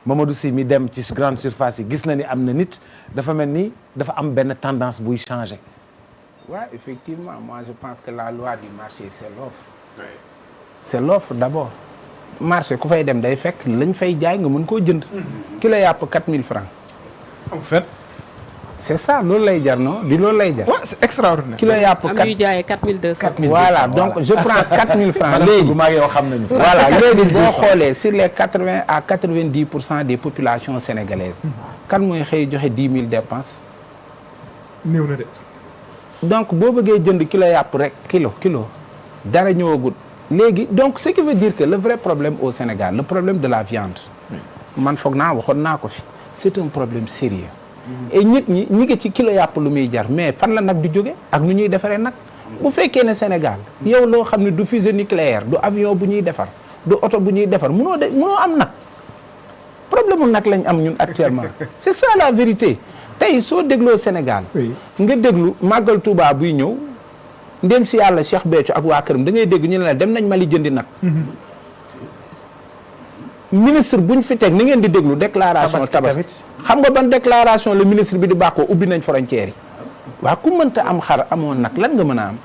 Mamadou Sy mi dem ci grande surface yi gis na ni am na nit dafa mel ni dafa am benn tendance buy changer. Ouais, effectivement, moi je pense que la loi du marché c'est l'offre. Oui. C'est l'offre d'abord. Marché ku fay dem day fekk lañ fay jaay nga mën koo jënd. Kilo yàpp 4000 francs. En fait. C'est ça loolu lay jar non di loolu lay jar. Ouais, c'est extraordinaire. Kilo yàpp am yu jaayee 4200. voilà donc je prends 4000 francs léegi maa ngi yow xam nañu. voilà léegi boo xoolee sur les 80 à 90% des populations sénégalaises. kan mooy xëy joxe 10 000 dépenses. néew na de. donc boo bëggee jënd kilo yàpp rek kilo dara ñëwagut léegi donc ce qui veut dire que le vrai problème au Sénégal le problème de la viande man foog naa waxoon naa ko fi c'est un problème sérieux et nit ñi ngi ci kilo yàpp lu muy jar mais fan la nag di jóge ak nu ñuy defaree nag bu fekkee ne Sénégal yow loo xam ne du fusée nucléaire du avion bu ñuy defar du oto bu ñuy defar munoo am nag problème mu nag lañ am ñun actuellement c'est ça la vérité tey soo dégloo Sénégal nga déglu màggal Touba buy ñëw ndem si yàlla Cheikh Béthio ak waa këram da ngay dégg ñu ne la dem nañ Mali jëndi nag ministre buñ fi teg ni ngeen di déglu déclaration tabaski xam nga ban déclaration le ministre bi di bàkkoo ubbi nañ frontières yi waa ku mënta am xar amoon nag lan nga mën a am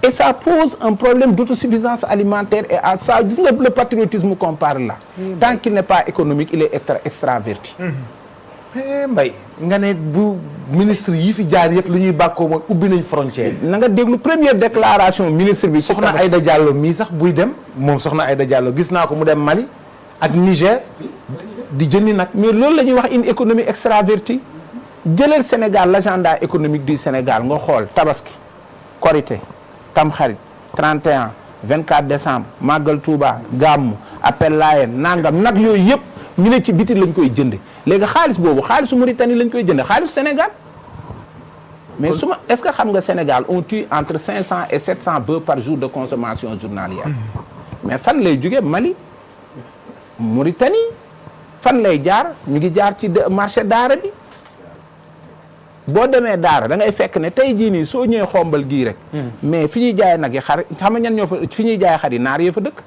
et ça pose un problème d'autosuffisance alimentaire et à ça gis nga le patriotisme qu'on parle là tant qu'il n'est pas économique il est extraverti Mbaye nga ne bu ministre yi fi jaar yëpp lu ñuy bàkkoo mooy ubbi nañ frontière yi. na nga déglu première déclaration ministre bi. soxna Aïda Diallo mii sax buy dem moom soxna Aïda Diallo gis naa ko mu dem Mali ak Niger di jëndi nag. mais loolu la ñuy wax une économie extravertie jëlal Sénégal l'agenda économique du Sénégal nga xool tabaski korité tamxarit 31 24 décembre màggal Touba gàmmu appel Layen nangam nag yooyu yëpp ñu ne ci biti lañ koy jënde léegi xaalis boobu xaalisu Mauritanie lañ koy jënde xaalisu Sénégal mais est-ce que xam nga Sénégal on tue entre 500 et 700 bœufs par jour de consommation journalière mais fan lay jóge Mali Mauritanie fan lay jaar ñu ngi jaar ci marché Daara bi boo demee Daara da ngay fekk ne tey jii nii soo ñëwee xombal gii rek mais fi ñuy jaay nag yi xar xam nga ñan ñoo fa fi ñuy jaay xar yi naar yee fa dëkk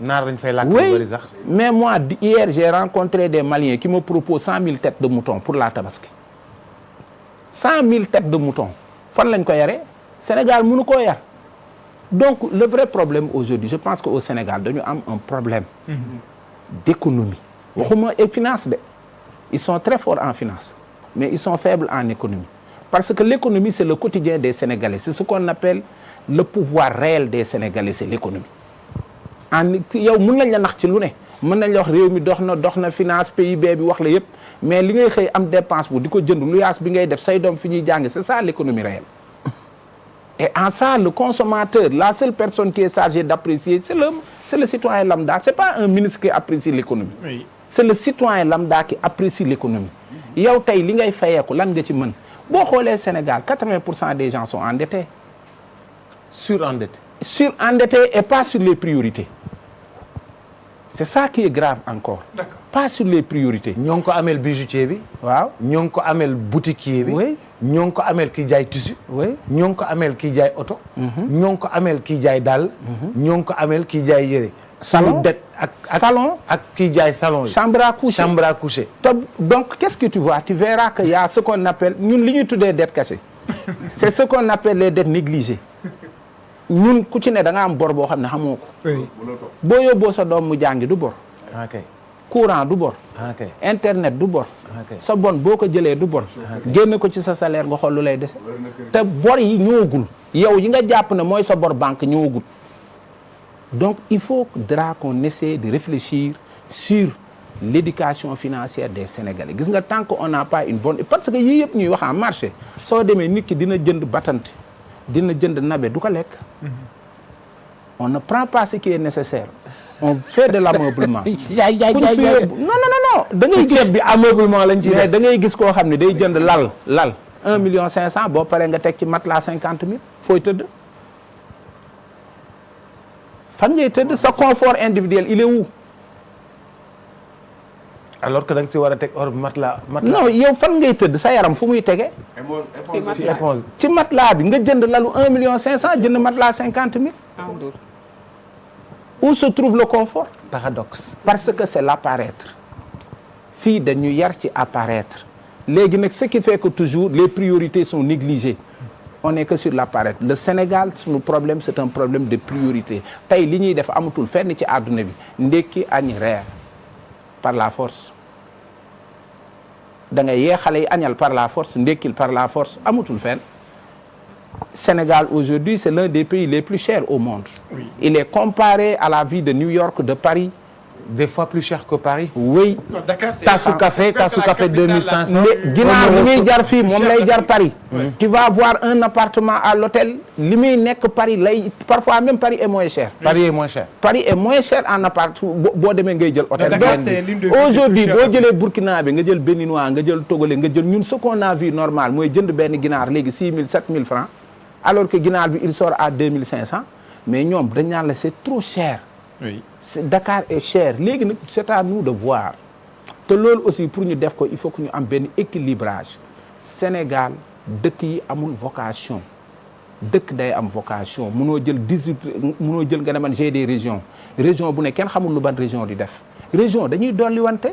naar dañ fay làkk lu bari sax. mais moi hier j'ai rencontré des Maliens qui me proposent 100 000 têtes de mouton pour la tabaski 100 000 têtes de mouton fan lañ ko yaree Sénégal mënu koo yar donc le vrai problème aujourd'hui je pense que au Sénégal dañu am un problème d'économie waxuma et finance de ils sont très forts en finance mais ils sont faibles en économie parce que l'économie c'est le quotidien des Sénégalais c'est ce qu'on appelle le pouvoir réel des Sénégalais c'est l'économie yow mën nañ la nax ci lu ne mën nañ la wax réew mi dox na finance PIB bi wax la yëpp mais li ngay xëy am dépense bu di ko jënd lu yaas bi ngay def say doom fi ñuy jàng c'est ça l'économie réelle et en ça le consommateur la seule personne qui est chargée d'apprécier c'est le citoyen lambda c'est pas un ministre qui apprécie l'économie c'est le citoyen lambda qui apprécie l'économie yow tey li ngay fayeeku lan nga ci mën boo xoolee Sénégal 80% des gens sont endettés surendettés et pas sur les priorités c'est ça qui est grave encore. D'accord. Pas sur les priorités. ñoo ngi ko ameel bijoutier bi. waaw ñoo ngi ko ameel boutiquier bi. oui ñoo ngi ko ameel kiy jaay tissu. oui ñoo ngi ko ameel kiy jaay oto. ñoo ngi ko ameel kiy jaay dàll. ñoo ngi ko ameel kiy jaay yére. salon det salon ak kiy jaay salon yi. chambre à coucher. Donc qu'est-ce que tu vois tu verras que y a ce qu'on appelle ñun li ñuy tuddee dette cachée. C'est ce qu'on appelle les dettes négligées. ñun ku ci ne da nga am bor boo xam ne xamoo ko. boo yóbboo sa doom mu jàngi du bor. ok courant du bor. ok internet du bor. ok sa bon boo ko jëlee du bor. génne ko ci sa salaire nga xool lu lay dese. te bor yi ñëwagul. yow yi nga jàpp ne mooy sa bor banque ñëwagul. donc il faudra qu'on essaie de réfléchir sur l'éducation financière des Sénégalais gis nga tant qu'on n'a pas une bonne parce que yii yëpp ñuy wax en marché soo demee nit ki dina jënd battante dina jënd nabe du ko lekk. On ne prend pas ce qui est nécessaire. On fait de l'ameublement. non. da ngay gis ceeb bi ameublement lañ ci def. da ngay gis koo xam ne day jënd lal 1 million 500 boo paree nga teg ci matelas 50 000 fooy tëdd. fan ngay tëdd sa confort individuel il est où. alors que da nga si war a teg or matelas. non yow fan ngay tëdd sa yaram fu muy tege. ci éponge. ci matelas bi nga jënd lalu 1 million 500 jënd matelas 50 000. Où se trouve le confort? Paradoxe. Parce que c'est l'apparaître. Fii dañu yar ci apparaître. Léegi nag ce qui fait que toujours les priorités sont négligées. On n'est que sur l'apparaître. Le Sénégal, suñu problème c'est un problème de priorité. Tey li ñuy def amatul fenn ci àdduna bi. Ndekki añ reer par la force. Da ngay yee xale yi añal par la force, ndekkil par la force, amatul fenn. Sénégal aujourd'hui c'est l'un des pays les plus chers au monde. Oui. Il est comparé à la vie de New York, de Paris. Des fois plus cher que Paris. Oui. Non, Dakar, c'est Tassu café 2500. Ginaar bi muy jar fii moom lay jar Paris. Tu vas avoir un appartement à l'hôtel li muy nekk Paris lay parfois même Paris est moins cher. Paris est moins cher. Paris est moins cher en appartement boo demee ngay jël hôtel. Dakar, c'est l'une des Aujourd'hui villes les plus boo chères. jëlee Burkina bi nga jël Béninois nga jël Togolais nga jël ñun ce qu'on a vu normal mooy jënd benn ginaar léegi 6 000 7 000 francs alors que ginaar bi il sort à 2 500 mais ñoom dañ naan la c'est trop cher. Oui. Dakar est cher léegi nag c'est à nous de voir te loolu aussi pour ñu def ko il faut que ñu am benn équilibrage Sénégal dëkk yi amul vocation dëkk day am vocation mënoo jël 18 mënoo jël nga ne man j'ai des régions région bu ne kenn xamul lu ban région di def région dañuy dolli wante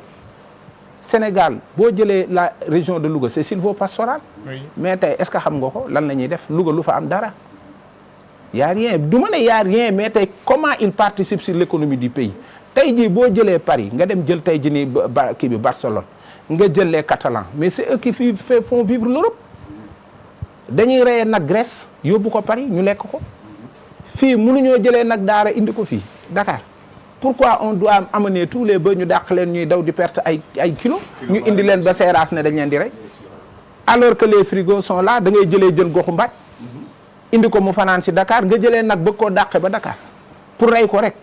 Sénégal boo jëlee la région de Louga c'est sylvo-pastoral Oui. mais tey est-ce que xam nga ko lan la ñuy def Louga lu fa am dara y a rien du ma ne y a rien mais tey comment il participe sur l'économie du pays tey jii boo jëlee Paris nga dem jël tey jii nii kii bi Barcelone nga jël les Catalans mais c'est eux qui font vivre l'Europe dañuy reyee nag Grèce yóbbu ko Paris ñu lekk ko fii mënuñoo jëlee nag daara indi ko fii Dakar pourquoi on doit amener tous les bœufs ñu dàq leen ñuy daw di perte ay kilos ñu indi leen ba Seras ne dañ leen di rey alors que les frigos sont là da ngay jëlee jën goxu mbaaj indi ko mu fanaan si Dakar nga jëlee nag bëgg koo dàqe ba Dakar pour rey ko rek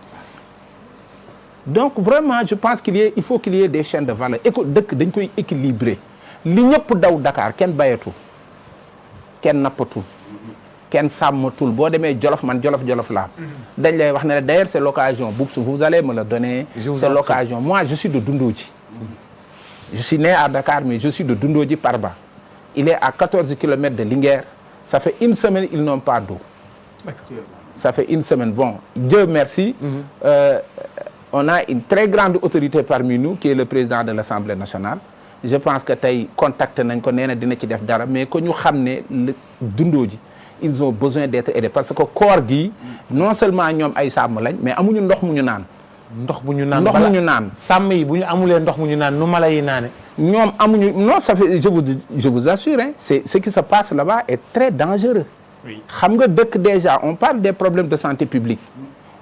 donc vraiment je pense il faut qu'il y ait des chaînes de valeur dëkk dañ koy équilibrer li ñëpp daw Dakar kenn bayatul kenn nappatul kenn sàmmatul boo demee Jolof man Jolof laa dañ lay wax ne d'ailleurs c'est l'occasion Boubs vous allez me le donner c'est l'occasion moi je suis de Doundodji je suis né à Dakar mais je suis de Doundodji Parba il est à 14 kilomètres de Linguère ça fait une semaine ils n'ont pas d'eau ça fait une semaine bon Dieu merci on a une très grande autorité parmi nous qui est le président de l'Assemblée nationale je pense que tey contacté nañ ko nee na dina ci def dara mais que ñu xam ne Doundodji ils ont besoin d'être aidés parce que koor gi non seulement ñoom ay sàmm lañ mais amuñu ndox mu ñu naan ndox bu ñu naan sàmm yi bu ñu amulee ndox mu ñu naan nu mala yi naane ñoom amuñu non ça fait je vous assure hein c'est ce qui se passe là-bas est très dangereux xam nga dëkk déjà on parle des problèmes de santé publique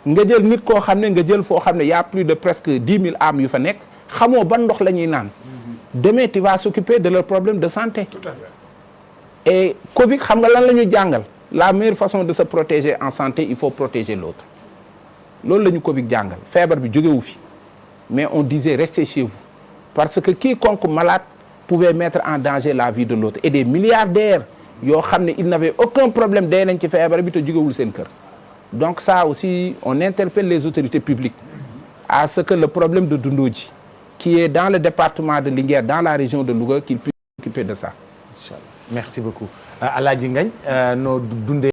nga jël nit koo xam ne nga jël foo xam ne y a plus de presque 10 000 âmes yu fa nekk xamoo ban ndox la ñuy naan demain tu vas s'occuper de leurs problèmes de santé. Tout à fait. Et Covid xam nga lan la ñu jàngal la meilleure façon de se protéger en santé il faut protéger l'autre loolu la ñu Covid jàngal feebar bi jógewu fi mais on disait restez chez vous parce que quiconque malade pouvait mettre en danger la vie de l'autre et des milliardaires yoo xam ne ils n'avaient aucun problème dee nañ ci feebar bi te jógewul seen kër donc ça aussi on interpelle les autorités publiques à ce que le problème de Doundodji qui est dans le département de Linguère dans la région de Louga qu'il puisse s'occuper de ça. Inch'Allah. Merci beaucoup Alaaji Ngagne noo dundee